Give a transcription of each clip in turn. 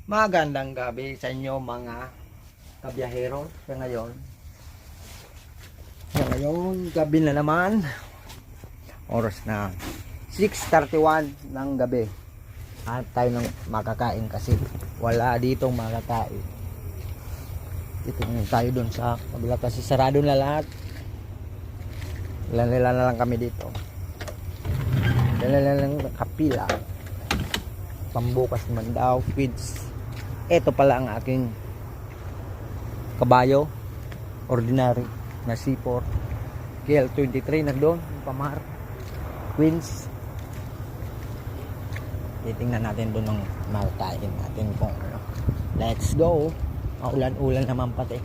Magandang gabi sa inyo mga kabiyahero. Ngayon, gabi na naman. Oras na 6:31 ng gabi. At tayo nang makakain kasi wala ditong makakain. Titingin tayo dun sa kabila kasi sarado na lahat. Ilan na lang kami dito. Ilan na lang kapila. Pambukas naman daw, feeds. Ito pala ang aking kabayo, ordinary na C4 KL23 na doon, Pamar Queens. Titingnan natin doon ng malakain natin kung ano. Let's go. Maulan-ulan naman pati.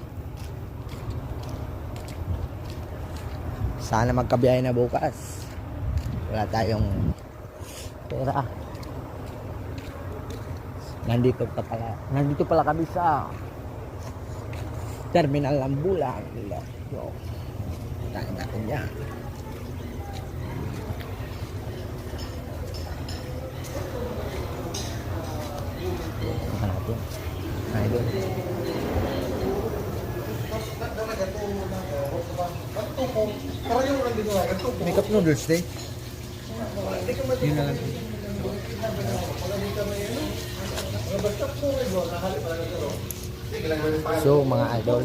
Sana magkabiyahe na bukas. Wala tayong pera. Nandito pala kami sa terminal ng Bulan. So, kain natin yan. Tingnan natin. Idol. May cup noodles day. Yun na lang. So mga idol,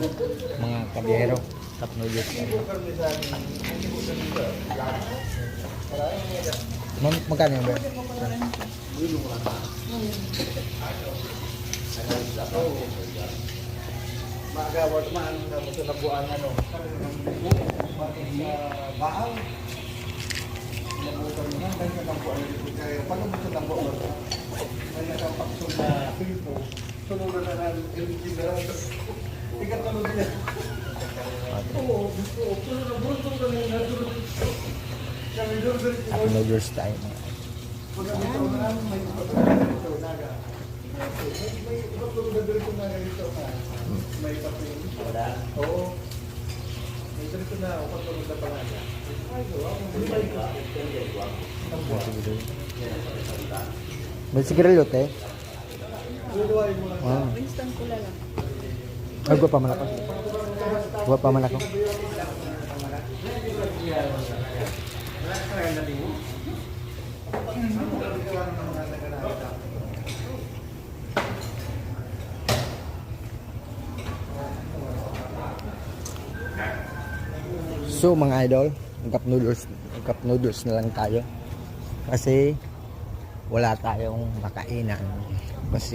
mga kabiyero, cup noodles. Magkano yun ba? Magawat man sa nabuan ano. Bahal. Nabutan man kay sa nabuan kay paano mo sa nabuan? Ay nakapaksyon na pilpo. Sunod na ng LG meron. Ikat na nila. Oo, sunod na bunso ka na natulog. Cup noodles tayo. Pag ito na may ito naga. May iba po na dito na ganito na may papel. Wala. Oo. May dito na ako pag na pala niya. Ay, may sigarilyo te? Winston Kula lang. Ay, gua pa man ako. Gua pa man ako. So mga idol, cup noodles na lang tayo kasi wala tayong makainan kasi